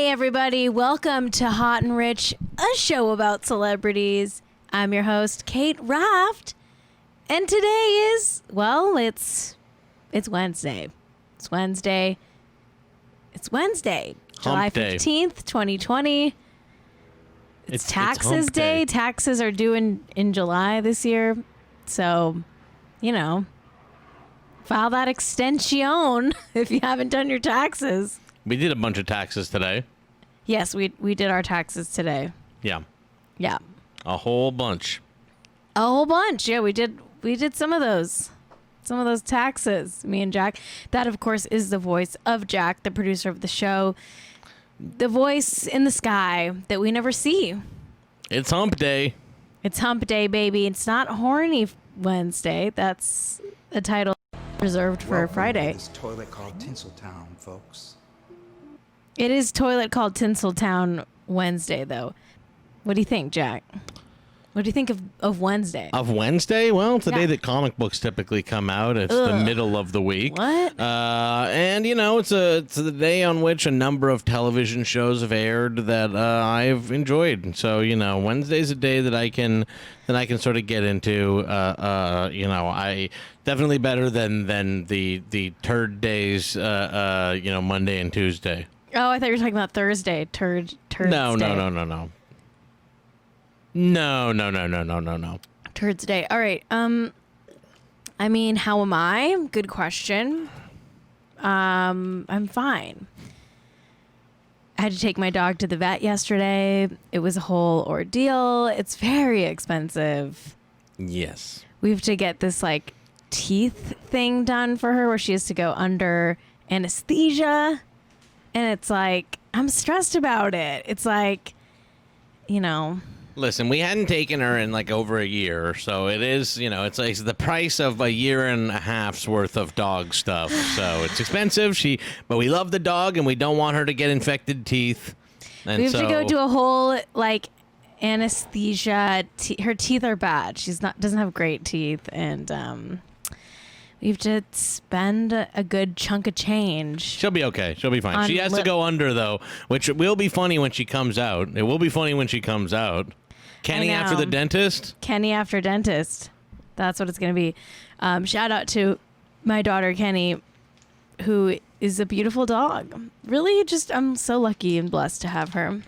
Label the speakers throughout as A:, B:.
A: Hey everybody, welcome to Hot and Rich, a show about celebrities. I'm your host, Cait Raft, and today is, well, it's Wednesday. It's Wednesday, July 15th, 2020. It's taxes day. Taxes are due in July this year, so, you know, file that extension if you haven't done your taxes.
B: We did a bunch of taxes today.
A: Yes, we did our taxes today.
B: Yeah.
A: Yeah.
B: A whole bunch.
A: Yeah, we did some of those. Some of those taxes, me and Jack. That, of course, is the voice of Jack, the producer of the show. The voice in the sky that we never see.
B: It's hump day.
A: It's hump day, baby. It's not horny Wednesday. That's a title reserved for Friday.
C: This toilet called Tinseltown, folks.
A: It is toilet called Tinseltown Wednesday, though. What do you think, Jack? What do you think of Wednesday?
B: Of Wednesday? Well, it's the
A: Yeah.
B: day that comic books typically come out. It's the middle of the week.
A: What?
B: And, you know, it's the day on which a number of television shows have aired that I've enjoyed. So, you know, Wednesday's a day that I can sort of get into. You know, I definitely better than the turd days, you know, Monday and Tuesday.
A: Oh, I thought you were talking about Thursday. Turd.
B: No.
A: Day.
B: No.
A: Turds Day. All right. I mean, how am I? Good question. I'm fine. I had to take my dog to the vet yesterday. It was a whole ordeal. It's very expensive.
B: Yes.
A: We have to get this like teeth thing done for her where she has to go under anesthesia. And it's like, I'm stressed about it. It's like, you know.
B: Listen, we hadn't taken her in like over a year, so it is, you know, it's like the price of a year and a half's worth of dog stuff. So it's expensive. But we love the dog, and we don't want her to get infected teeth. And
A: we have to go do a whole like anesthesia. Her teeth are bad. Doesn't have great teeth, and we have to spend a good chunk of change. She'll
B: be okay. She'll be fine. She has to go under, though, which will be funny when she comes out. It will be funny when she comes out. Kenny after the dentist?
A: Kenny after dentist. That's what it's going to be. Shout out to my daughter, Kenny, who is a beautiful dog. Really, I'm so lucky and blessed to have her.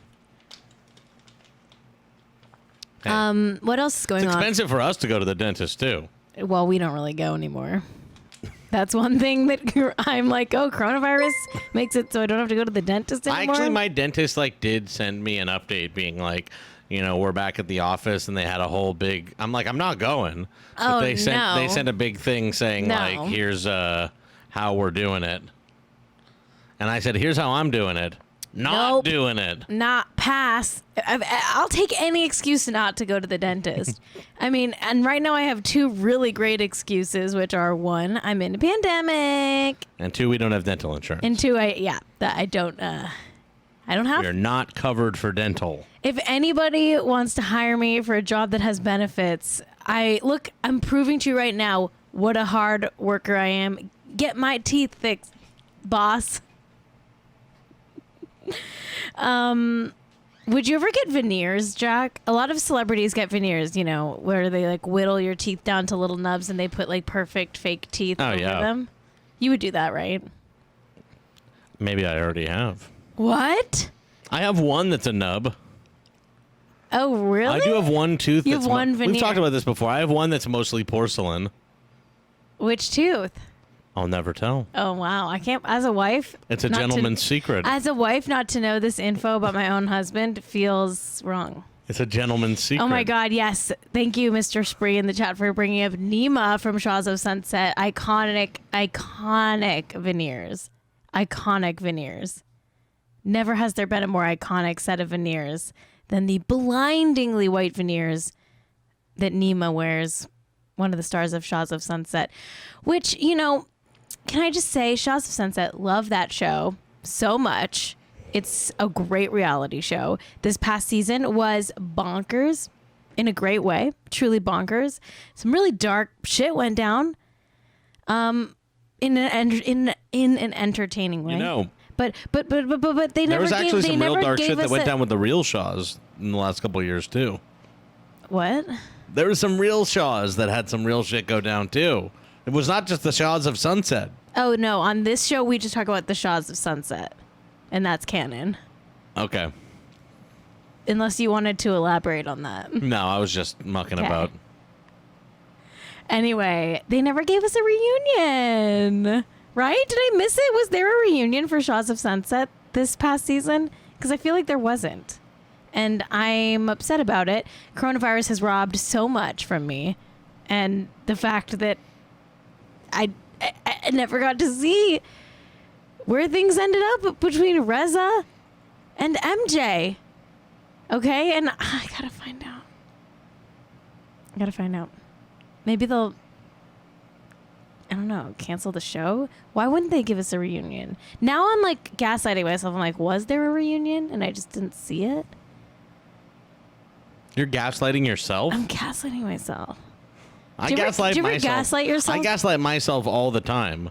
B: Hey.
A: What else is going on?
B: It's expensive for us to go to the dentist, too.
A: Well, we don't really go anymore. That's one thing that I'm like, oh, coronavirus makes it so I don't have to go to the dentist anymore.
B: Actually, my dentist did send me an update being like, you know, we're back at the office, and they had a whole big. I'm like, I'm not going. But they sent a big thing saying like, here's how we're doing it, and I said, here's how I'm doing it. Not doing it.
A: Not pass. I'll take any excuse not to go to the dentist. I mean, and right now I have two really great excuses, which are one, I'm in a pandemic,
B: and two, we don't have dental insurance.
A: And two, I don't have.
B: You're not covered for dental.
A: If anybody wants to hire me for a job that has benefits, I'm proving to you right now what a hard worker I am. Get my teeth fixed, boss. Would you ever get veneers, Jack? A lot of celebrities get veneers, you know, where they like whittle your teeth down to little nubs and they put like perfect fake teeth over them. You would do that, right?
B: Maybe I already have.
A: What?
B: I have one that's a nub.
A: Oh, really?
B: I do have one tooth.
A: You have one veneer.
B: We've talked about this before. I have one that's mostly porcelain.
A: Which tooth?
B: I'll never tell.
A: Oh, wow. I can't, as a wife.
B: It's a gentleman's secret.
A: As a wife, not to know this info about my own husband feels wrong.
B: It's a gentleman's secret.
A: Oh, my God. Yes. Thank you, Mr. Spree, in the chat for bringing up Nima from Shaws of Sunset. Iconic veneers. Iconic veneers. Never has there been a more iconic set of veneers than the blindingly white veneers that Nima wears, one of the stars of Shaws of Sunset, which, you know, can I just say, Shaws of Sunset, love that show so much. It's a great reality show. This past season was bonkers in a great way, truly bonkers. Some really dark shit went down in an entertaining way.
B: You know,
A: But they
B: There
A: never
B: was actually
A: gave, they
B: some real
A: never
B: dark
A: gave
B: shit that
A: us
B: went
A: a-
B: down with the real Shaws in the last couple of years too.
A: What?
B: There was some real Shaws that had some real shit go down too. It was not just the Shaws of Sunset.
A: Oh no! On this show, we just talk about the Shaws of Sunset, and that's canon.
B: Okay.
A: Unless you wanted to elaborate on that.
B: No, I was just mucking
A: Okay.
B: about.
A: Anyway, they never gave us a reunion, right? Did I miss it? Was there a reunion for Shaws of Sunset this past season? Because I feel like there wasn't. And I'm upset about it. Coronavirus has robbed so much from me. And the fact that I never got to see where things ended up between Reza and MJ. Okay? And I gotta find out. Maybe they'll, I don't know, cancel the show? Why wouldn't they give us a reunion? Now I'm like gaslighting myself. I'm like, was there a reunion? And I just didn't see it.
B: You're gaslighting yourself?
A: I'm gaslighting myself.
B: I
A: Do you ever-
B: gaslight
A: do you ever
B: myself.
A: gaslight yourself?
B: I gaslight myself all the time.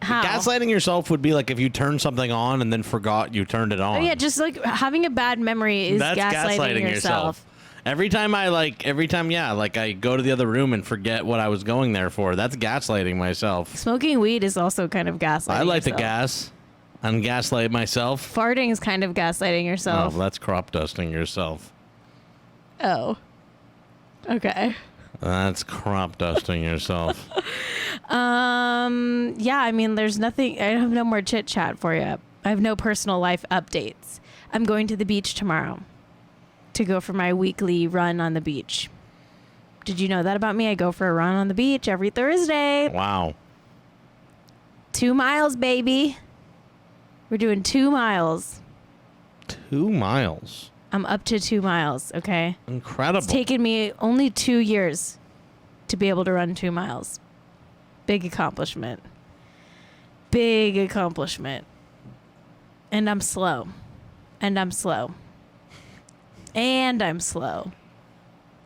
A: How?
B: Gaslighting yourself would be like if you turned something on and then forgot you turned it on.
A: Oh, yeah, just like having a bad memory is
B: That's
A: gaslighting yourself.
B: Every time I go to the other room and forget what I was going there for. That's gaslighting myself.
A: Smoking weed is also kind of gaslighting
B: I like the
A: yourself.
B: gas and gaslight myself.
A: Farting is kind of gaslighting
B: Oh,
A: yourself.
B: that's crop dusting yourself.
A: Oh. Okay.
B: That's crop dusting yourself.
A: Yeah, I mean, there's nothing. I have no more chit chat for you. I have no personal life updates. I'm going to the beach tomorrow to go for my weekly run on the beach. Did you know that about me? I go for a run on the beach every Thursday.
B: Wow.
A: 2 miles, baby. We're doing 2 miles.
B: 2 miles.
A: I'm up to 2 miles, okay?
B: Incredible.
A: It's taken me only 2 years to be able to run 2 miles. Big accomplishment. Big accomplishment. And I'm slow. And I'm slow. And I'm slow.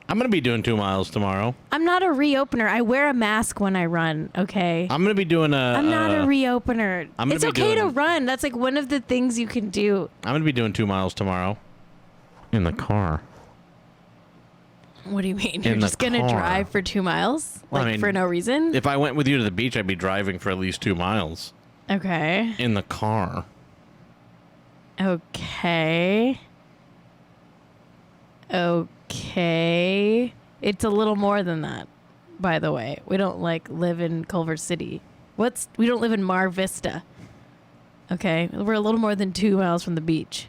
B: I'm going to be doing 2 miles tomorrow.
A: I'm not a reopener. I wear a mask when I run, okay?
B: I'm going to be doing
A: I'm not a reopener.
B: I'm gonna
A: It's
B: be
A: okay to
B: doing-
A: run. That's like one of the things you can do.
B: I'm going to be doing 2 miles tomorrow. In the car.
A: What do you mean? You're
B: In the
A: just going to
B: car.
A: drive for 2 miles?
B: Well, I
A: Like
B: mean,
A: for no reason?
B: If I went with you to the beach, I'd be driving for at least 2 miles.
A: Okay.
B: In the car.
A: Okay. Okay. It's a little more than that, by the way. We don't like live in Culver City. We don't live in Mar Vista. Okay. We're a little more than 2 miles from the beach.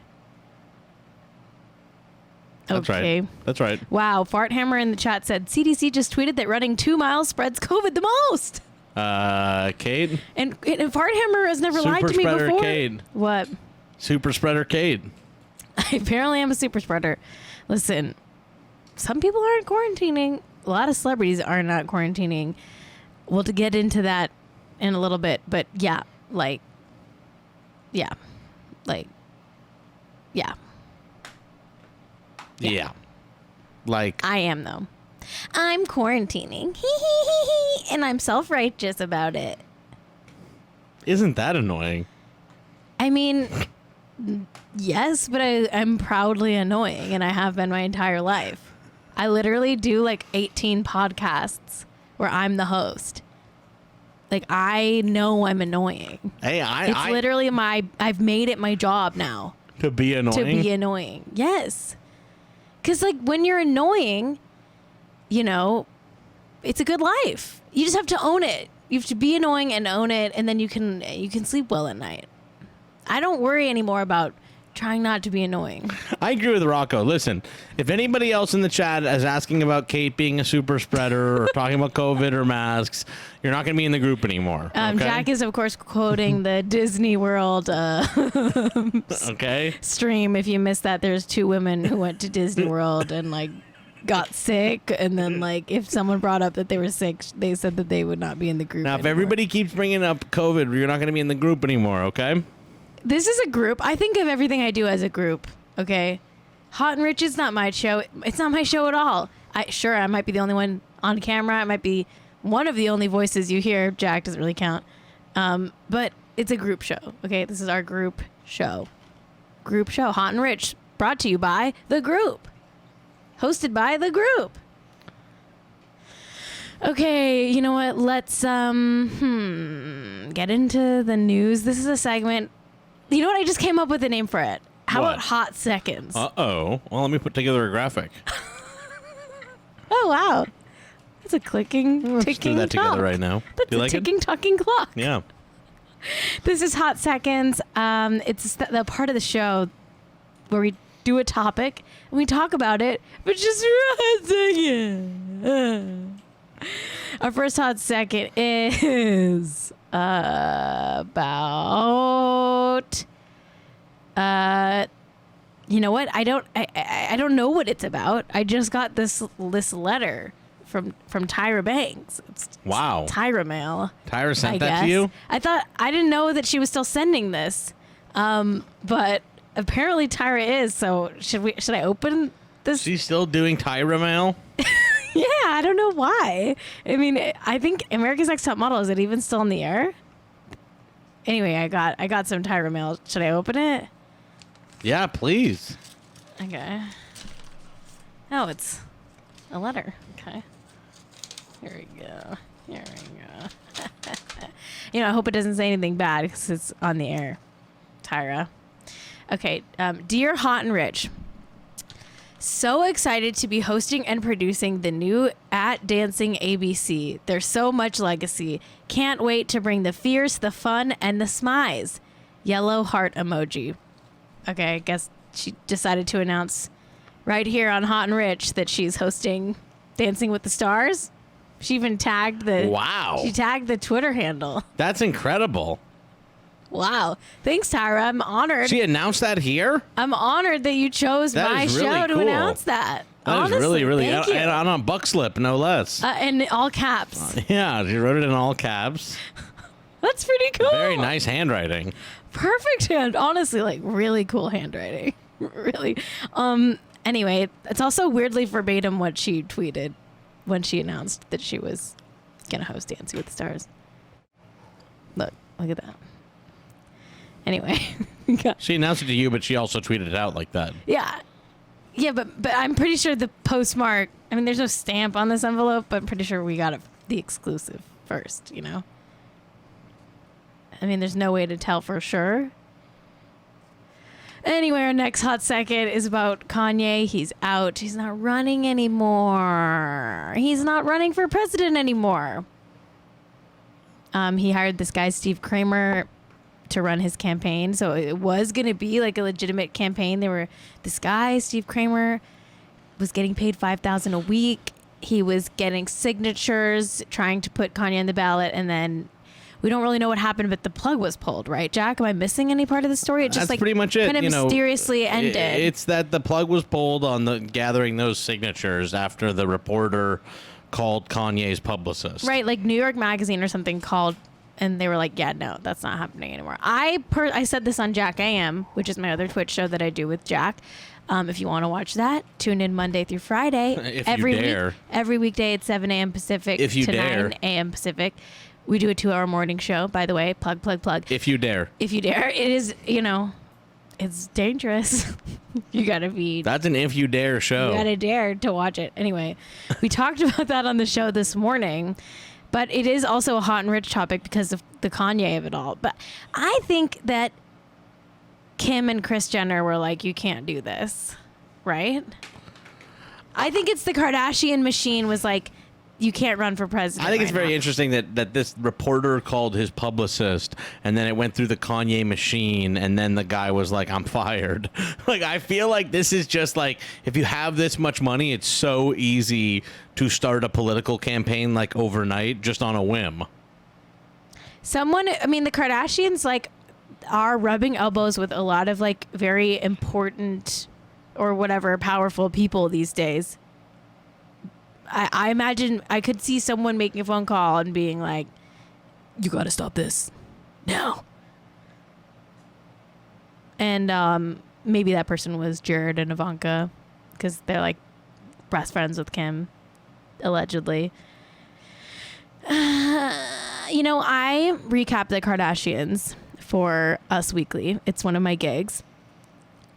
B: That's
A: Okay.
B: right. That's right.
A: Wow. Fart Hammer in the chat said CDC just tweeted that running 2 miles spreads COVID the most.
B: Cait?
A: And Fart Hammer has never lied
B: Super
A: to me
B: spreader
A: before.
B: Cait.
A: What?
B: Super spreader Cait.
A: Apparently, I'm a super spreader. Listen, some people aren't quarantining. A lot of celebrities are not quarantining. We'll to get into that in a little bit, but yeah.
B: Yeah. Like,
A: I am though. I'm quarantining, and I'm self-righteous about it.
B: isn't that annoying?
A: I mean, yes, but I'm proudly annoying, and I have been my entire life. I literally do like 18 podcasts where I'm the host. Like, I know I'm annoying.
B: Hey,
A: It's literally I've made it my job now
B: to be annoying.
A: to be annoying. Yes. Because, like, when you're annoying, you know, it's a good life. You just have to own it. You have to be annoying and own it, and then you can sleep well at night. I don't worry anymore about trying not to be annoying.
B: I agree with Rocco. Listen, if anybody else in the chat is asking about Cait being a super spreader or talking about COVID or masks, you're not going to be in the group anymore. Okay?
A: Jack is, of course, quoting the Disney World
B: Okay.
A: stream. If you missed that, there's 2 women who went to Disney World and, like, got sick. And then, like, if someone brought up that they were sick, they said that they would not be in the group
B: Now, if
A: anymore.
B: everybody keeps bringing up COVID, you're not going to be in the group anymore, okay?
A: This is a group. I think of everything I do as a group. Okay, Hot and Rich is not my show. It's not my show at all. I might be the only one on camera. I might be one of the only voices you hear. Jack doesn't really count. But it's a group show. Okay, this is our group show. Group show, Hot and Rich, brought to you by The Group. Hosted by The Group. Okay, you know what? Let's get into the news. This is a segment. You know what? I just came up with a name for it. How
B: What?
A: about Hot Seconds?
B: Uh-oh. Well, let me put together a graphic.
A: Oh, wow. That's a clicking,
B: Let's
A: ticking
B: do that
A: clock.
B: together right now.
A: That's
B: Do you
A: a
B: like it?
A: ticking, talking clock.
B: Yeah.
A: This is Hot Seconds. It's the part of the show where we do a topic and we talk about it, but just for a hot second. Our first hot second is about you know what? I don't know what it's about. I just got this letter from Tyra Banks. It's
B: Wow.
A: Tyra mail.
B: Tyra sent
A: I
B: that
A: guess.
B: to you?
A: I didn't know that she was still sending this. But apparently Tyra is, so should I open this?
B: She's still doing Tyra mail?
A: Yeah, I don't know why. I mean, I think America's Next Top Model, is it even still in the air? Anyway, I got some Tyra mail. Should I open it?
B: Yeah, please.
A: Okay. Oh, it's a letter. Okay. Here we go. I hope it doesn't say anything bad because it's on the air. Tyra. Okay. Dear Hot and Rich, so excited to be hosting and producing the new At Dancing ABC. There's so much legacy. Can't wait to bring the fierce, the fun, and the smize. Yellow heart emoji. Okay, I guess she decided to announce right here on Hot and Rich that she's hosting Dancing with the Stars. She even tagged the
B: Wow.
A: She tagged the Twitter handle.
B: That's incredible.
A: Wow. Thanks, Tyra. I'm honored.
B: She announced that here?
A: I'm honored that you chose
B: That
A: my
B: is really
A: show to
B: cool.
A: announce that.
B: That
A: Honestly,
B: is really, really,
A: thank you.
B: and on a buck slip, no less.
A: In all caps.
B: Yeah, she wrote it in all caps.
A: That's pretty cool.
B: Very nice handwriting.
A: Perfect hand. Honestly, like really cool handwriting. Really. Anyway, it's also weirdly verbatim what she tweeted when she announced that she was gonna host Dancing with the Stars. Look at that. Anyway.
B: She announced it to you, but she also tweeted it out like that.
A: Yeah. Yeah, but I'm pretty sure the postmark, I mean, there's no stamp on this envelope, but I'm pretty sure we got it, the exclusive first, you know? I mean, there's no way to tell for sure. Anyway, our next hot second is about Kanye. He's out. He's not running anymore. He's not running for president anymore. He hired this guy, Steve Kramer, to run his campaign. So it was going to be like a legitimate campaign. This guy, Steve Kramer, was getting paid $5,000 a week. He was getting signatures, trying to put Kanye on the ballot, and then we don't really know what happened, but the plug was pulled, right, Jack? Am I missing any part of the story? It just
B: That's pretty much it.
A: kind of mysteriously ended.
B: It's that the plug was pulled on the gathering those signatures after the reporter called Kanye's publicist.
A: Right, like New York Magazine or something called, and they were like, yeah, no, that's not happening anymore. I said this on Jack AM, which is my other Twitch show that I do with Jack. If you want to watch that, tune in Monday through Friday.
B: If you dare.
A: Every weekday at 7 a.m. Pacific
B: If you
A: to
B: dare.
A: 9 a.m. Pacific. We do a 2-hour morning show, by the way. Plug.
B: If you dare.
A: If you dare. It is, it's dangerous. You got to be...
B: That's an if you dare show.
A: You got to dare to watch it. Anyway, we talked about that on the show this morning, but it is also a hot and rich topic because of the Kanye of it all. But I think that Kim and Kris Jenner were like, you can't do this, right? I think it's the Kardashian machine was like, you can't run for president.
B: I think it's
A: right
B: very
A: now.
B: interesting that this reporter called his publicist, and then it went through the Kanye machine, and then the guy was like, I'm fired. Like, I feel like this is just like, if you have this much money, it's so easy to start a political campaign like overnight, just on a whim.
A: The Kardashians like are rubbing elbows with a lot of like very important or whatever powerful people these days. I imagine I could see someone making a phone call and being like, you got to stop this now. And maybe that person was Jared and Ivanka because they're like best friends with Kim, allegedly. I recap the Kardashians for Us Weekly. It's one of my gigs.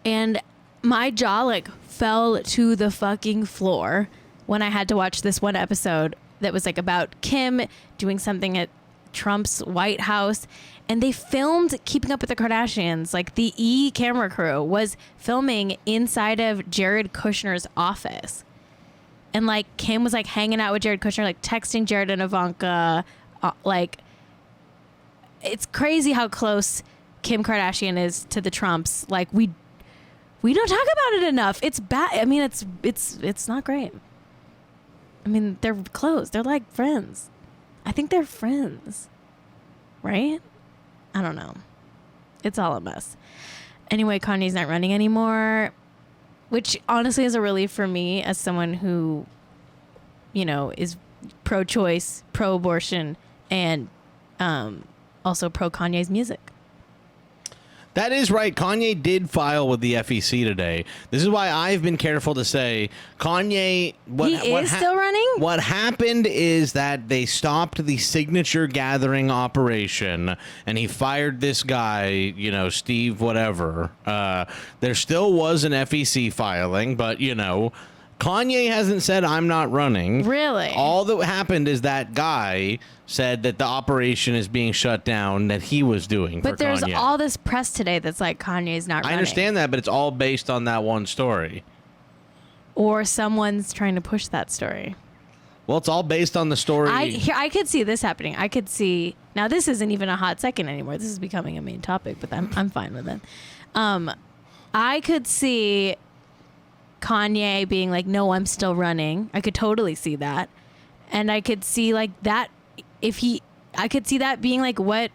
A: And my jaw like fell to the fucking floor when I had to watch this one episode that was like about Kim doing something at Trump's White House. And they filmed Keeping Up with the Kardashians. Like the camera crew was filming inside of Jared Kushner's office. And like Kim was like hanging out with Jared Kushner, like texting Jared and Ivanka. Like it's crazy how close Kim Kardashian is to the Trumps. Like we don't talk about it enough. It's bad. I mean, it's not great. I mean, they're close. They're like friends. I think they're friends, right? I don't know. It's all a mess. Anyway, Kanye's not running anymore, which honestly is a relief for me as someone who, you know, is pro-choice, pro-abortion, and also pro-Kanye's music.
B: That is right. Kanye did file with the FEC today. This is why I've been careful to say Kanye.
A: He is still running?
B: What happened is that they stopped the signature gathering operation, and he fired this guy, you know, Steve whatever. There still was an FEC filing, but, you know, Kanye hasn't said I'm not running.
A: Really?
B: All that happened is that guy said that the operation is being shut down that he was doing for Kanye.
A: But there's all this press today that's like Kanye's not running.
B: I understand that, but it's all based on that one story.
A: Or someone's trying to push that story.
B: Well, it's all based on the story.
A: I could see this happening. I could see now. This isn't even a hot second anymore. This is becoming a main topic, but I'm fine with it. I could see Kanye being like, "No, I'm still running." I could totally see that, and I could see like that I could see that being like what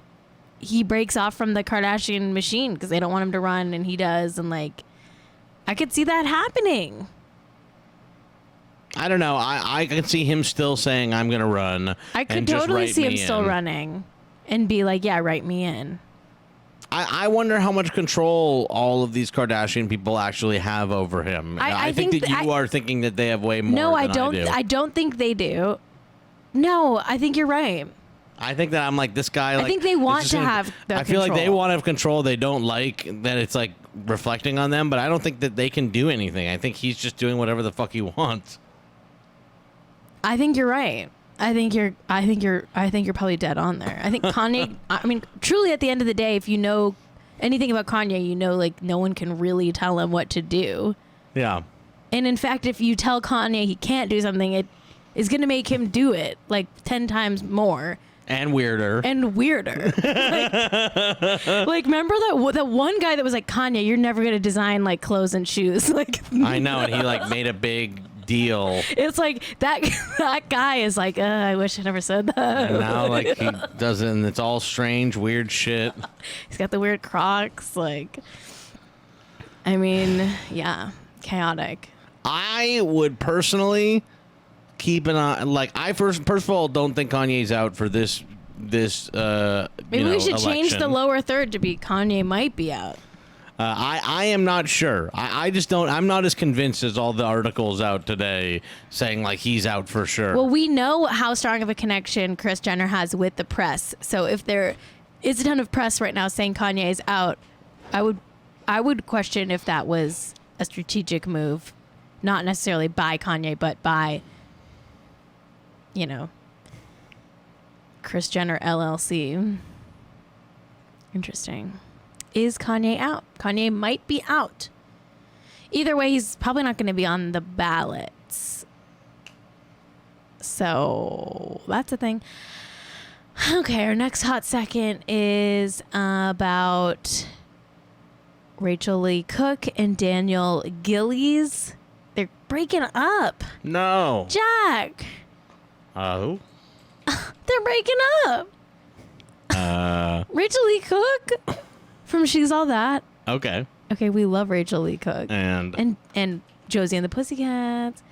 A: he breaks off from the Kardashian machine because they don't want him to run, and he does, and like I could see that happening.
B: I don't know. I could see him still saying I'm going to run.
A: I could totally see him still running and be like, yeah, write me in.
B: I wonder how much control all of these Kardashian people actually have over him. I think that you are thinking that they have way more
A: No,
B: than
A: I don't. I don't think they do. No, I think you're right.
B: I think that I'm like this guy. Like,
A: I think they want to have the
B: I feel like they want to have control. They don't like that it's like reflecting on them, but I don't think that they can do anything. I think he's just doing whatever the fuck he wants.
A: I think you're right. I think you're probably dead on there. I think Kanye, I mean, truly at the end of the day, if you know anything about Kanye, you know, like no one can really tell him what to do.
B: Yeah.
A: And in fact, if you tell Kanye he can't do something, it is going to make him do it like 10 times more.
B: And weirder.
A: Like remember that one guy that was like, Kanye, you're never going to design like clothes and shoes. Like
B: I know. And he like made a big deal.
A: It's like that guy is like, I wish I never said that.
B: And now like he doesn't. It's all strange, weird shit.
A: He's got the weird Crocs. Like, I mean, yeah, chaotic.
B: I would personally keep an eye. Like, I first of all don't think Kanye's out for this.
A: Maybe we should change the lower third to be Kanye might be out.
B: I am not sure. I just don't. I'm not as convinced as all the articles out today saying like he's out for sure.
A: Well, we know how strong of a connection Kris Jenner has with the press. So if there is a ton of press right now saying Kanye is out, I would question if that was a strategic move, not necessarily by Kanye, but by, you know, Kris Jenner LLC. Interesting. Is Kanye out? Kanye might be out. Either way, he's probably not going to be on the ballots. So that's a thing. Okay, our next hot second is about Rachel Lee Cook and Daniel Gillies. They're breaking up.
B: No.
A: Jack.
B: Who?
A: They're breaking up. Rachel Lee Cook from She's All That.
B: Okay.
A: Okay, we love Rachel Lee Cook.
B: And
A: Josie and the Pussycats.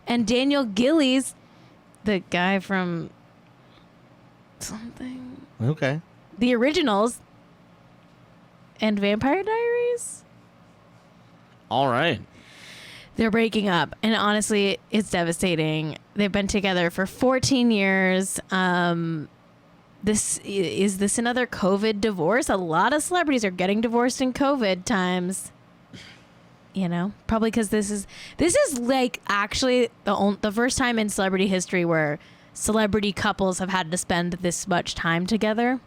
A: And Daniel Gillies, the guy from something.
B: Okay.
A: The Originals. And Vampire Diaries.
B: All right.
A: They're breaking up. And honestly, it's devastating. They've been together for 14 years. Is this another COVID divorce? A lot of celebrities are getting divorced in COVID times. You know, probably because this is like actually the first time in celebrity history where celebrity couples have had to spend this much time together.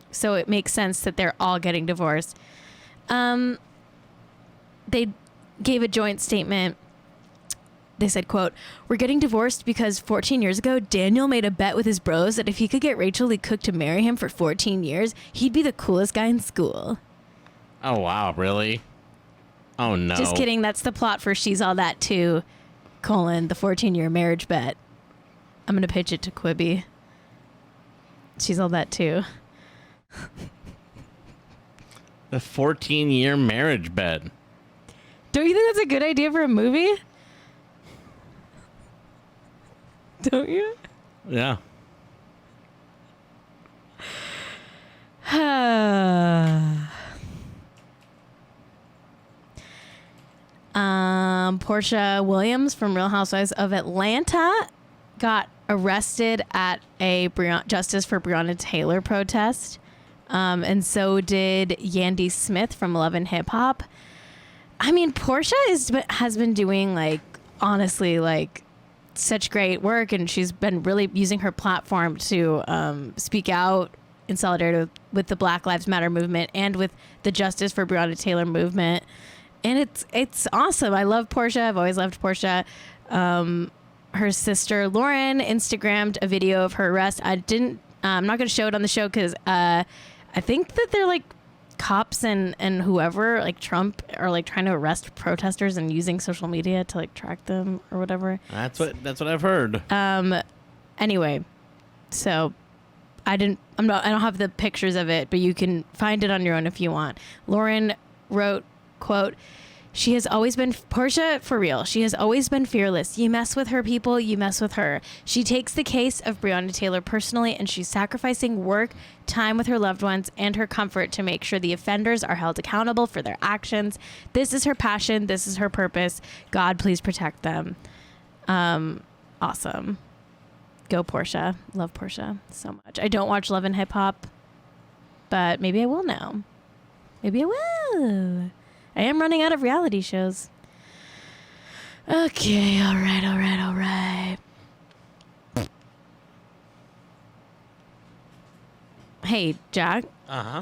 A: So it makes sense that they're all getting divorced. They gave a joint statement. They said, quote, "We're getting divorced because 14 years ago, Daniel made a bet with his bros that if he could get Rachel Lee Cook to marry him for 14 years, he'd be the coolest guy in school."
B: Oh, wow. Really? Oh, no.
A: Just kidding. That's the plot for She's All That Too, the 14-year marriage bet. I'm going to pitch it to Quibi. She's All That Too.
B: The 14-year marriage bed.
A: Don't you think that's a good idea for a movie? Don't you?
B: Yeah.
A: Portia Williams from Real Housewives of Atlanta got arrested at a Justice for Breonna Taylor protest. And so did Yandy Smith from Love and Hip Hop. I mean, Portia has been doing, like, honestly, like, such great work, and she's been really using her platform to speak out in solidarity with the Black Lives Matter movement and with the Justice for Breonna Taylor movement. And it's awesome. I love Portia. I've always loved Portia. Her sister Lauren Instagrammed a video of her arrest. I'm not going to show it on the show because I think that they're like cops and whoever, like Trump, are like trying to arrest protesters and using social media to like track them or whatever.
B: That's what I've heard.
A: Anyway, so I don't have the pictures of it, but you can find it on your own if you want. Lauren wrote, quote, "She has always been Portia for real. She has always been fearless. You mess with her, people, you mess with her. She takes the case of Breonna Taylor personally, and she's sacrificing work, time with her loved ones, and her comfort to make sure the offenders are held accountable for their actions. This is her passion. This is her purpose. God, please protect them." Awesome. Go Portia. Love Portia so much. I don't watch Love and Hip Hop, but maybe I will now. Maybe I will. I am running out of reality shows. Okay, all right. Hey, Jack.
B: Uh-huh.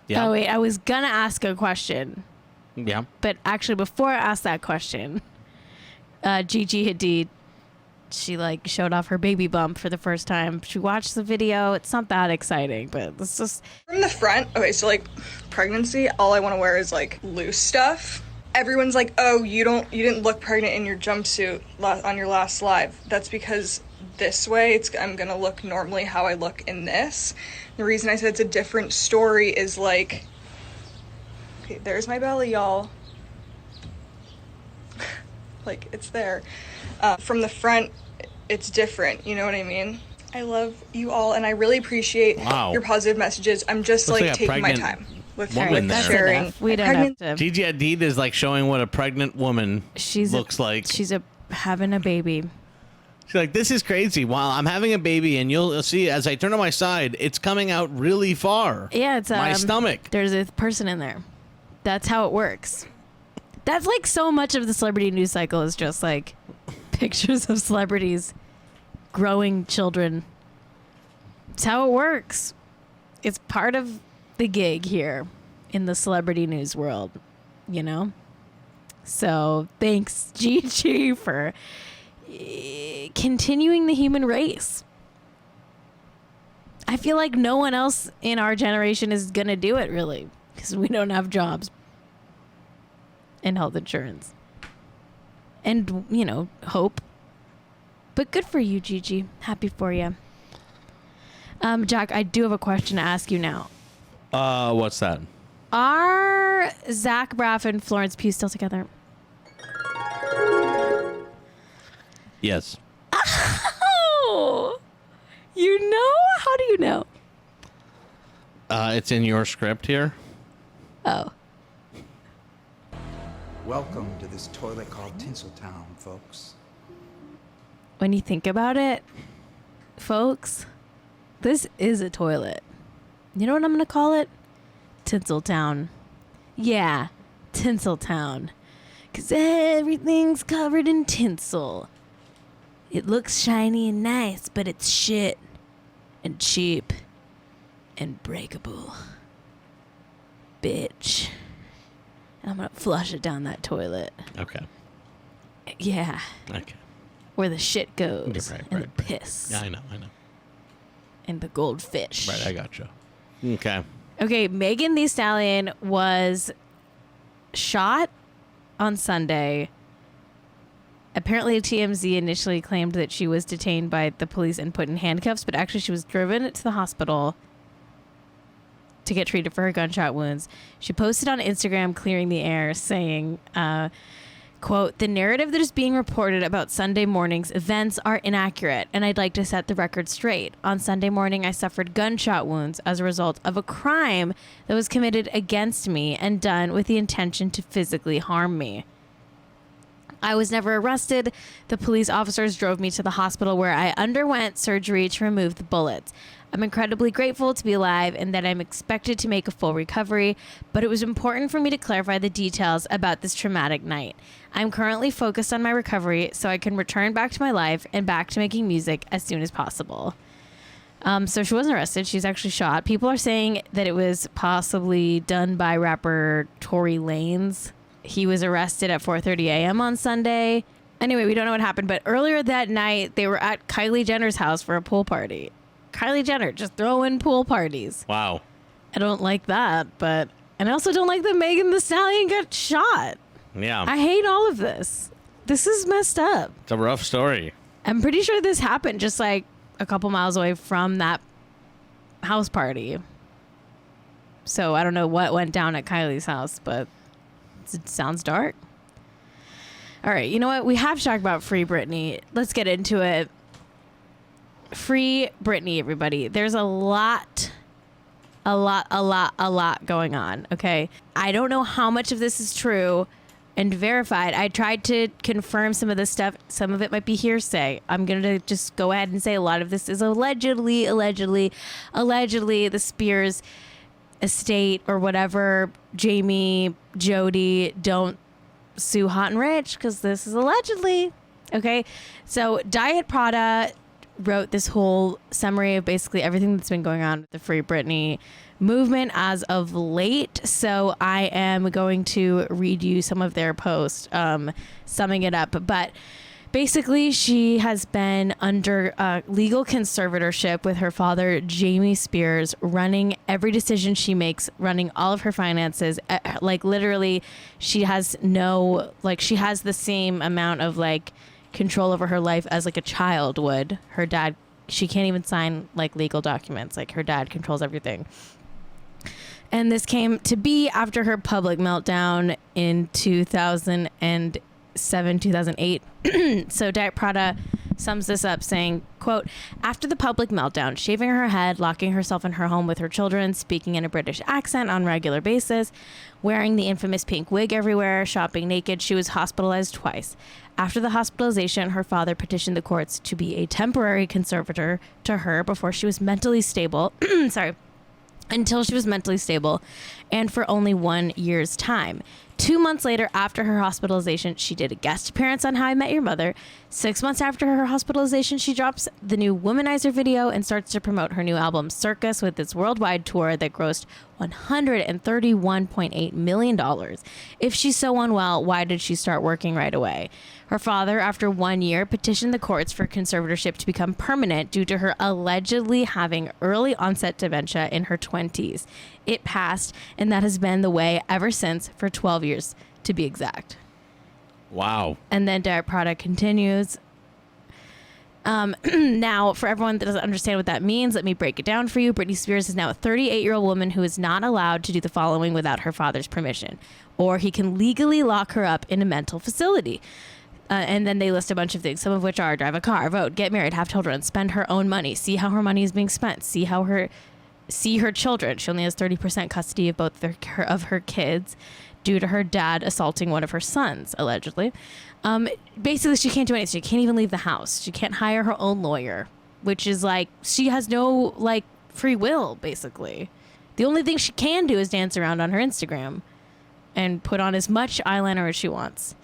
B: Yeah.
A: Oh, wait, I was gonna ask a question.
B: Yeah.
A: But actually, before I ask that question, Gigi Hadid, she like showed off her baby bump for the first time. She watched the video. It's not that exciting, but it's just...
D: From the front, okay, so like pregnancy, all I want to wear is like loose stuff. Everyone's like, "Oh, you didn't look pregnant in your jumpsuit on your last live." That's because this way I'm gonna look normally how I look in this. The reason I said it's a different story is like, okay, there's my belly, y'all. Like, it's there. From the front, it's different, you know what I mean? I love you all, and I really appreciate your positive messages. I'm just
B: Looks
D: like
B: like a
D: taking my
B: pregnant
D: time with
B: woman there.
D: sharing.
A: Enough. We don't have to...
B: Gigi Hadid is like showing what a pregnant woman looks like.
A: She's having a baby.
B: She's like, "This is crazy. While I'm having a baby, and you'll see as I turn on my side, it's coming out really far.
A: Yeah, it's
B: my stomach.
A: There's a person in there. That's how it works. That's like so much of the celebrity news cycle is just like pictures of celebrities growing children. It's how it works. It's part of the gig here in the celebrity news world, you know? So thanks, Gigi, for continuing the human race. I feel like no one else in our generation is going to do it, really, because we don't have jobs and health insurance and, you know, hope. But good for you, Gigi. Happy for you. Jack, I do have a question to ask you now.
B: What's that?
A: Are Zach Braff and Florence Pugh still together?
B: Yes.
A: Oh, you know? How do you know?
B: It's in your script here.
A: Oh.
C: Welcome to this toilet called Tinseltown, folks.
A: When you think about it, folks, This is a toilet. You know what I'm going to call it? Tinseltown. Yeah, Tinseltown. Because everything's covered in tinsel. It looks shiny and nice, but it's shit and cheap and breakable. Bitch. And I'm going to flush it down that toilet.
B: Okay.
A: Yeah.
B: Okay.
A: Where the shit goes.
B: Right,
A: and
B: right,
A: the
B: right.
A: piss.
B: Yeah, I know.
A: And the goldfish.
B: Right, I gotcha. Okay.
A: Okay, Megan Thee Stallion was shot on Sunday. Apparently, TMZ initially claimed that she was detained by the police and put in handcuffs, but actually she was driven to the hospital to get treated for her gunshot wounds. She posted on Instagram clearing the air saying, quote, "The narrative that is being reported about Sunday morning's events are inaccurate, and I'd like to set the record straight. On Sunday morning, I suffered gunshot wounds as a result of a crime that was committed against me and done with the intention to physically harm me. I was never arrested. The police officers drove me to the hospital where I underwent surgery to remove the bullets. I'm incredibly grateful to be alive and that I'm expected to make a full recovery, but it was important for me to clarify the details about this traumatic night. I'm currently focused on my recovery so I can return back to my life and back to making music as soon as possible." So she wasn't arrested. She's actually shot. People are saying that it was possibly done by rapper Tory Lanez. He was arrested at 4:30 a.m. on Sunday. Anyway, we don't know what happened, but earlier that night, they were at Kylie Jenner's house for a pool party. Kylie Jenner just throwing pool parties.
B: Wow.
A: I don't like that, but... And I also don't like that Megan Thee Stallion got shot.
B: Yeah.
A: I hate all of this. This is messed up.
B: It's a rough story.
A: I'm pretty sure this happened just like a couple miles away from that house party. So I don't know what went down at Kylie's house, but it sounds dark. All right, you know what? We have to talk about Free Britney. Let's get into it. Free Britney, everybody. There's a lot going on, okay? I don't know how much of this is true and verified. I tried to confirm some of this stuff. Some of it might be hearsay. I'm going to just go ahead and say a lot of this is allegedly the Spears estate or whatever. Jamie, Jody, don't sue Hot and Rich because this is allegedly. Okay, so Diet Prada wrote this whole summary of basically everything that's been going on with the Free Britney movement as of late. So I am going to read you some of their posts, summing it up. But basically, she has been under legal conservatorship with her father, Jamie Spears, running every decision she makes, running all of her finances. Like literally, she has she has the same amount of control over her life as a child would. Her dad, she can't even sign legal documents. Her dad controls everything. And this came to be after her public meltdown in 2007, 2008. So Diet Prada sums this up saying, quote, "After the public meltdown, shaving her head, locking herself in her home with her children, speaking in a British accent on a regular basis, wearing the infamous pink wig everywhere, shopping naked, she was hospitalized twice. After the hospitalization, her father petitioned the courts to be a temporary conservator to her before she was mentally stable." Until she was mentally stable, and for only 1 year's time. 2 months later, after her hospitalization, she did a guest appearance on How I Met Your Mother. 6 months after her hospitalization, she drops the new Womanizer video and starts to promote her new album, Circus, with its worldwide tour that grossed $131.8 million. If she's so unwell, why did she start working right away? Her father, after 1 year, petitioned the courts for conservatorship to become permanent due to her allegedly having early onset dementia in her 20s. It passed, and that has been the way ever since for 12 years, to be exact.
B: Wow.
A: And then Diet Prada continues. Now, for everyone that doesn't understand what that means, let me break it down for you. Britney Spears is now a 38-year-old woman who is not allowed to do the following without her father's permission, or he can legally lock her up in a mental facility. And then they list a bunch of things, some of which are drive a car, vote, get married, have children, spend her own money, see how her money is being spent, see her children. She only has 30% custody of both of her kids due to her dad assaulting one of her sons, allegedly. Basically, she can't do anything. She can't even leave the house. She can't hire her own lawyer. which is like she has no like free will, basically. The only thing she can do is dance around on her Instagram and put on as much eyeliner as she wants.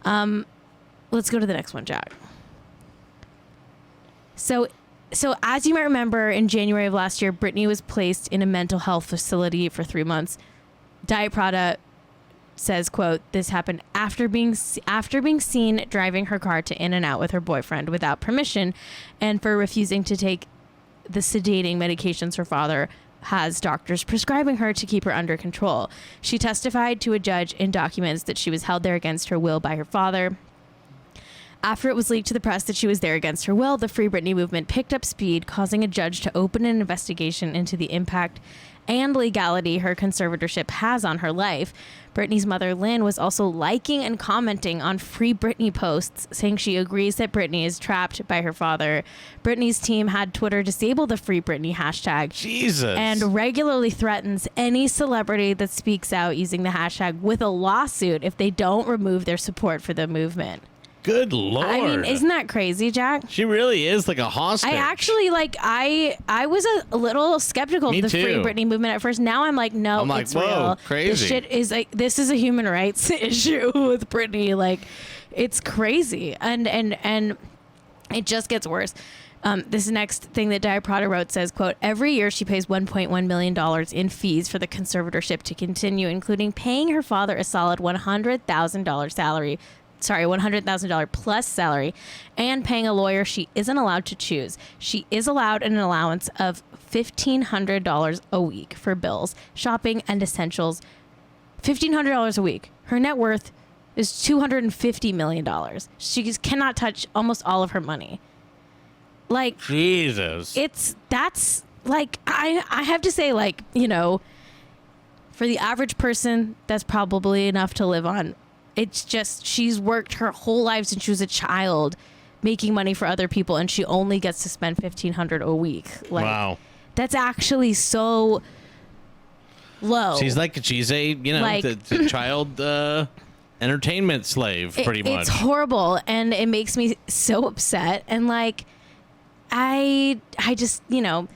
A: Let's go to the next one, Jack. So as you might remember, in January of last year, Britney was placed in a mental health facility for 3 months. Diet Prada says, quote, "This happened after being seen driving her car to In-N-Out with her boyfriend without permission, and for refusing to take the sedating medications her father has doctors prescribing her to keep her under control. She testified to a judge in documents that she was held there against her will by her father. After it was leaked to the press that she was there against her will, the Free Britney movement picked up speed, causing a judge to open an investigation into the impact and legality her conservatorship has on her life. Britney's mother, Lynn, was also liking and commenting on Free Britney posts, saying she agrees that Britney is trapped by her father. Britney's team had Twitter disable the Free Britney hashtag.
B: Jesus.
A: And regularly threatens any celebrity that speaks out using the hashtag with a lawsuit if they don't remove their support for the movement.
B: Good Lord.
A: I mean, isn't that crazy, Jack?
B: She really is like a hostage.
A: I actually I was a little skeptical
B: Me
A: of the
B: too.
A: Free Britney movement at first. Now I'm like, no,
B: I'm like,
A: it's
B: whoa,
A: real.
B: crazy.
A: This shit is like, this is a human rights issue with Britney. Like, it's crazy. And it just gets worse. This next thing that Diet Prada wrote says, quote, "Every year she pays $1.1 million in fees for the conservatorship to continue, including paying her father a solid $100,000 salary. Sorry, $100,000 plus salary, and paying a lawyer she isn't allowed to choose. She is allowed an allowance of $1,500 a week for bills, shopping, and essentials. $1,500 a week. Her net worth is $250 million. She cannot touch almost all of her money. Like,
B: Jesus.
A: That's like, I have to say, like, you know, for the average person, that's probably enough to live on. It's just, she's worked her whole life since she was a child making money for other people, and she only gets to spend $1,500 a week. Like,
B: wow.
A: That's actually so low.
B: She's a, you know,
A: Like,
B: the child entertainment slave, pretty much.
A: It's horrible, and it makes me so upset. And like, I just, you know,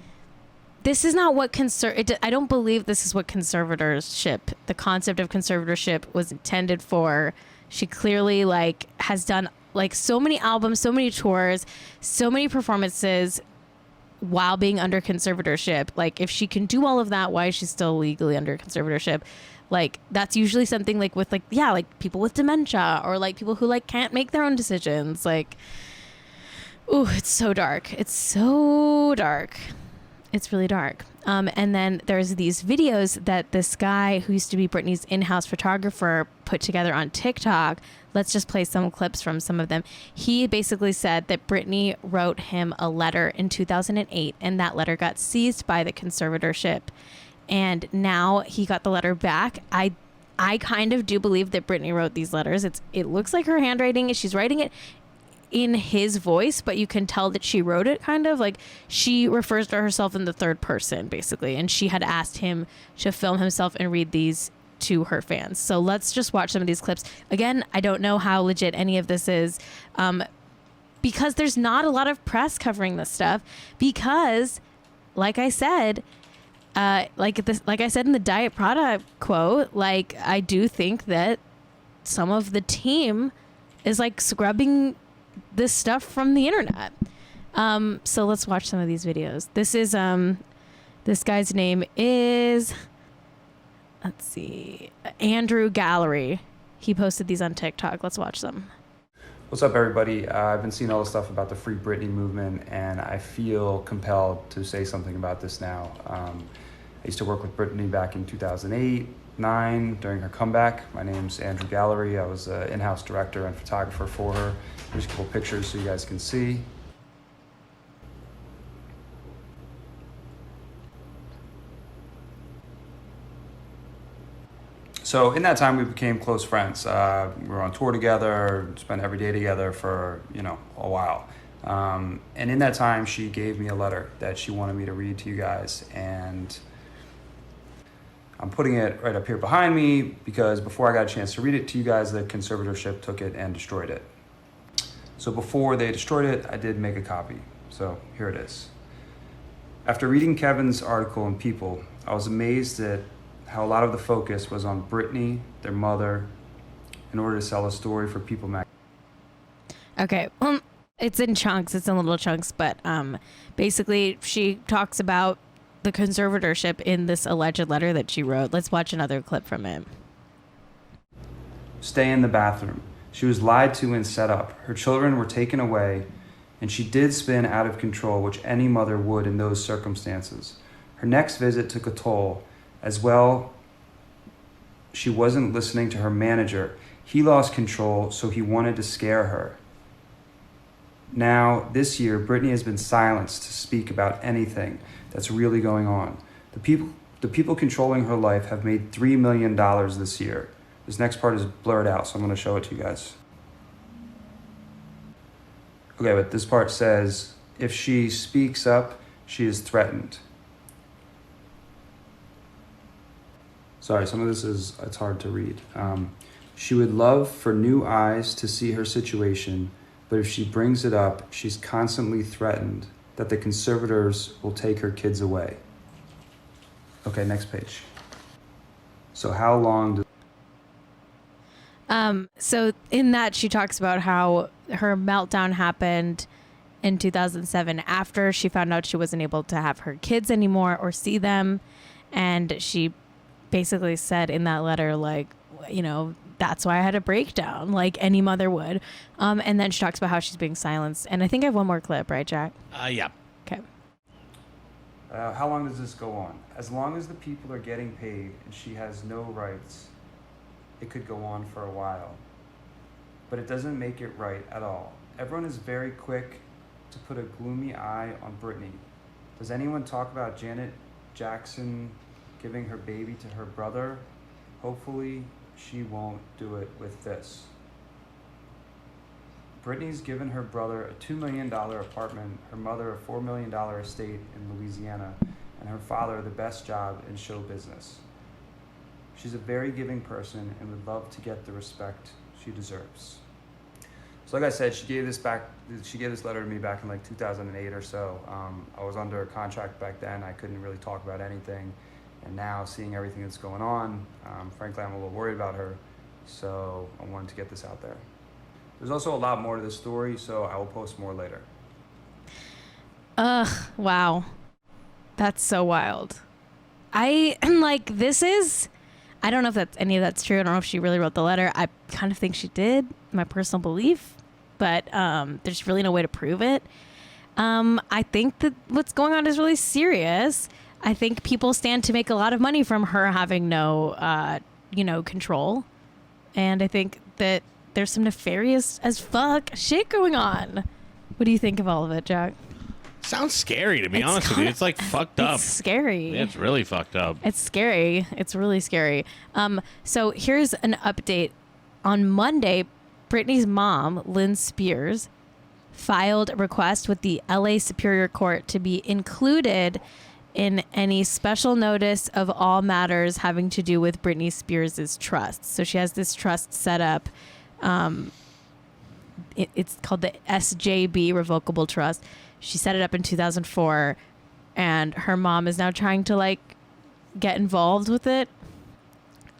A: this is not what I don't believe this is what conservatorship, the concept of conservatorship, was intended for. She clearly like has done like so many albums, so many tours, so many performances while being under conservatorship. Like, if she can do all of that, why is she still legally under conservatorship? Like, that's usually something like with like, yeah, like people with dementia or like people who like can't make their own decisions. Like, ooh, it's so dark. It's so dark. It's really dark. And then there's these videos that this guy who used to be Britney's in-house photographer put together on TikTok. Let's just play some clips from some of them. He basically said that Britney wrote him a letter in 2008, and that letter got seized by the conservatorship. And now he got the letter back. I kind of do believe that Britney wrote these letters. It looks like her handwriting. She's writing it in his voice, but you can tell that she wrote it kind of like she refers to herself in the third person, basically. And she had asked him to film himself and read these to her fans. So let's just watch some of these clips. Again, I don't know how legit any of this is, because there's not a lot of press covering this stuff, because like I said, like I said in the Diet Prada quote, like, I do think that some of the team is like scrubbing this stuff from the internet. So let's watch some of these videos. This is this guy's name is, let's see, Andrew Gallery. He posted these on TikTok. Let's watch them.
E: What's up, everybody? I've been seeing all the stuff about the Free Britney movement, and I feel compelled to say something about this now. I used to work with Britney back in 2008, 2009 during her comeback. My name's Andrew Gallery. I was an in-house director and photographer for her. Here's a couple pictures so you guys can see. So in that time, we became close friends. We were on tour together, spent every day together for, a while. And in that time, she gave me a letter that she wanted me to read to you guys. And I'm putting it right up here behind me because before I got a chance to read it to you guys, the conservatorship took it and destroyed it. So before they destroyed it, I did make a copy. So here it is. After reading Kevin's article in People, I was amazed at how a lot of the focus was on Britney, their mother, in order to sell a story for People magazine.
A: Okay. It's in chunks. It's in little chunks. But basically, she talks about the conservatorship in this alleged letter that she wrote. Let's watch another clip from it.
E: Stay in the bathroom. She was lied to and set up. Her children were taken away, and she did spin out of control, which any mother would in those circumstances. Her next visit took a toll. As well, she wasn't listening to her manager. He lost control, so he wanted to scare her. Now, this year, Britney has been silenced to speak about anything that's really going on. The people controlling her life have made $3 million this year. This next part is blurred out, so I'm going to show it to you guys. Okay, but this part says, if she speaks up, she is threatened. Sorry, some of this it's hard to read. She would love for new eyes to see her situation, but if she brings it up, she's constantly threatened that the conservators will take her kids away. Okay, next page. So how long does...
A: So in that, she talks about how her meltdown happened in 2007 after she found out she wasn't able to have her kids anymore or see them. And she basically said in that letter, like, you know, that's why I had a breakdown, like any mother would. And then she talks about how she's being silenced. And I think I have one more clip, right, Jack?
B: Yeah.
A: Okay.
E: How long does this go on? As long as the people are getting paid and she has no rights, it could go on for a while. But it doesn't make it right at all. Everyone is very quick to put a gloomy eye on Britney. Does anyone talk about Janet Jackson giving her baby to her brother? Hopefully, she won't do it with this. Britney's given her brother a $2 million apartment, her mother a $4 million estate in Louisiana, and her father the best job in show business. She's a very giving person and would love to get the respect she deserves. So like I said, she gave this letter to me back in like 2008 or so. I was under a contract back then. I couldn't really talk about anything. And now seeing everything that's going on, frankly, I'm a little worried about her. So I wanted to get this out there. There's also a lot more to this story, so I will post more later.
A: Ugh, wow. That's so wild. I am like, I don't know if any of that's true. I don't know if she really wrote the letter. I kind of think she did, my personal belief, but there's really no way to prove it. I think that what's going on is really serious. I think people stand to make a lot of money from her having no, control. And I think that there's some nefarious as fuck shit going on. What do you think of all of it, Jack?
B: Sounds scary, to be honest with you. It's like fucked up.
A: It's scary.
B: Yeah, it's really fucked up.
A: It's scary. It's really scary. So here's an update. On Monday, Britney's mom, Lynn Spears, filed a request with the LA Superior Court to be included in any special notice of all matters having to do with Britney Spears' trust. So she has this trust set up. It's called the SJB Revocable Trust. She set it up in 2004, and her mom is now trying to get involved with it.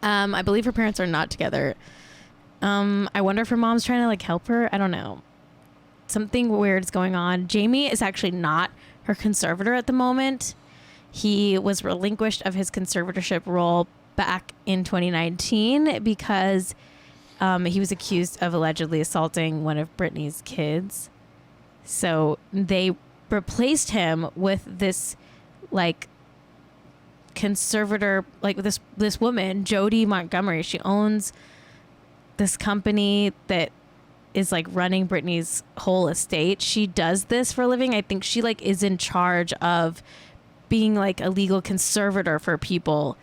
A: I believe her parents are not together. I wonder if her mom's trying to help her. I don't know. Something weird is going on. Jamie is actually not her conservator at the moment. He was relinquished of his conservatorship role back in 2019 because he was accused of allegedly assaulting one of Britney's kids. So they replaced him with this conservator, this woman, Jody Montgomery. She owns this company that is running Britney's whole estate. She does this for a living. I think she is in charge of being a legal conservator for people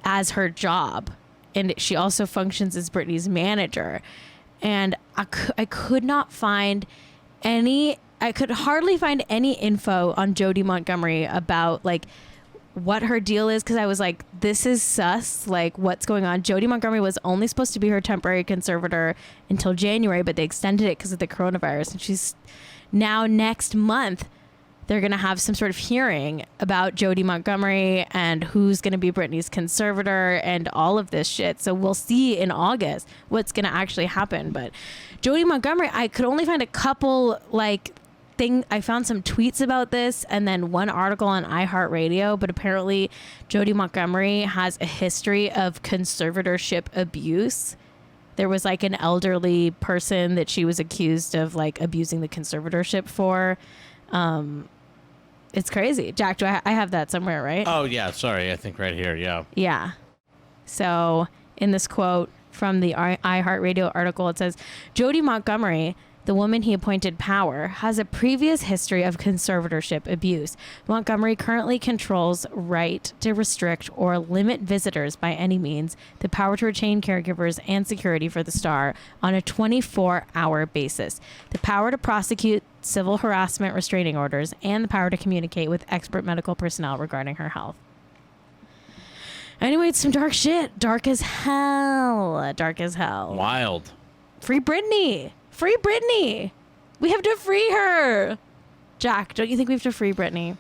A: as her job. And she also functions as Britney's manager. And I could not find I could hardly find any info on Jody Montgomery about what her deal is, because I was like, this is sus. Like, what's going on? Jody Montgomery was only supposed to be her temporary conservator until January, but they extended it because of the coronavirus. And she's now, next month, they're going to have some sort of hearing about Jody Montgomery and who's going to be Britney's conservator and all of this shit. So we'll see in August what's going to actually happen. But Jody Montgomery, I could only find a couple I found some tweets about this and then one article on iHeartRadio, but apparently Jody Montgomery has a history of conservatorship abuse. There was like an elderly person that she was accused of like abusing the conservatorship for. It's crazy. Jack, I have that somewhere, right?
B: Oh, yeah. Sorry. I think right here. Yeah.
A: Yeah. So in this quote from the iHeartRadio article, it says, Jody Montgomery, the woman he appointed power, has a previous history of conservatorship abuse. Montgomery currently controls right to restrict or limit visitors by any means, the power to retain caregivers and security for the star on a 24-hour basis, the power to prosecute civil harassment restraining orders, and the power to communicate with expert medical personnel regarding her health. Anyway, it's some dark shit. Dark as hell. Dark as hell.
B: Wild.
A: Free Britney. Free Britney. We have to free her. Jack, don't you think we have to free Britney?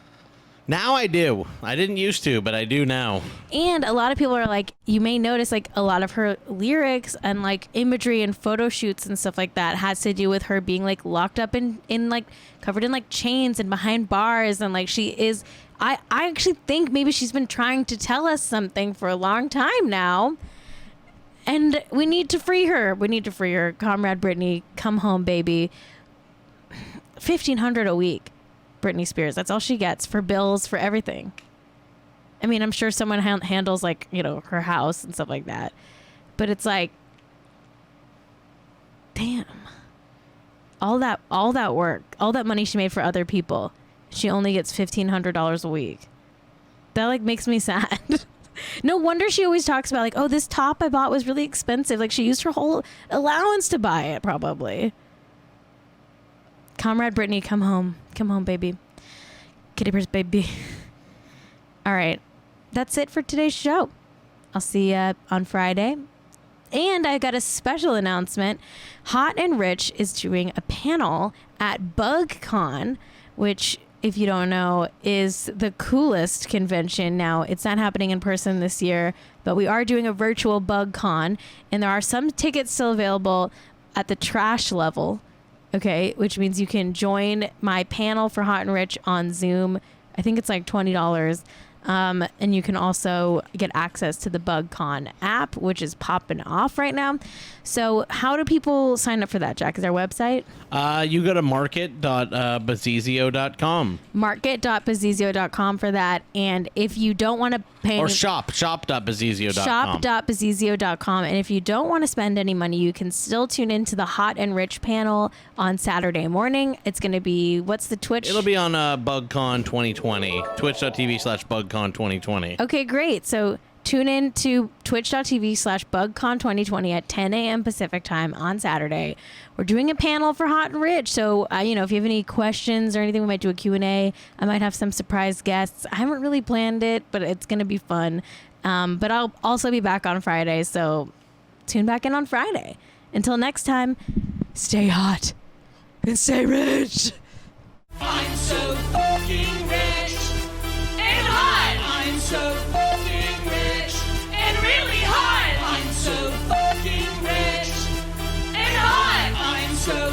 B: Now I do. I didn't used to, but I do now.
A: And a lot of people are like, you may notice like a lot of her lyrics and like imagery and photo shoots and stuff like that has to do with her being like locked up in like covered in like chains and behind bars. And like she is, I actually think maybe she's been trying to tell us something for a long time now. And we need to free her. We need to free her. Comrade Britney, come home, baby. $1,500 a week, Britney Spears. That's all she gets for bills, for everything. I mean, I'm sure someone handles like, you know, her house and stuff like that. But it's like, damn. All that work, all that money she made for other people, she only gets $1,500 a week. That like makes me sad. No wonder she always talks about like, oh, this top I bought was really expensive. Like she used her whole allowance to buy it, probably. Comrade Britney, come home. Come home, baby. Kitty purse, baby. All right. That's it for today's show. I'll see you on Friday. And I got a special announcement. Hot and Rich is doing a panel at BugCon, which, if you don't know, is the coolest convention. Now, it's not happening in person this year, but we are doing a virtual BugCon, and there are some tickets still available at the trash level, okay, which means you can join my panel for Hot and Rich on Zoom. I think it's like $20. And you can also get access to the BugCon app, which is popping off right now. So how do people sign up for that, Jack? Is there a website?
B: You go to market.bazizio.com.
A: Market.bazizio.com for that. And if you don't want to pay...
B: Or shop.bazizio.com.
A: Shop.bazizio.com. And if you don't want to spend any money, you can still tune into the Hot and Rich panel on Saturday morning. It's going to be... What's the Twitch?
B: It'll be on BugCon 2020. Twitch.tv/BugCon 2020.
A: Okay, great. So tune in to twitch.tv/BugCon 2020 at 10 a.m. Pacific time on Saturday. We're doing a panel for Hot and Rich. So, if you have any questions or anything, we might do a Q&A. I might have some surprise guests. I haven't really planned it, but it's going to be fun. But I'll also be back on Friday. So tune back in on Friday. Until next time, stay hot and stay rich.
F: I'm so fucking rich and hot. I'm so fucking rich and really hot. I'm so fucking rich and hot. I'm so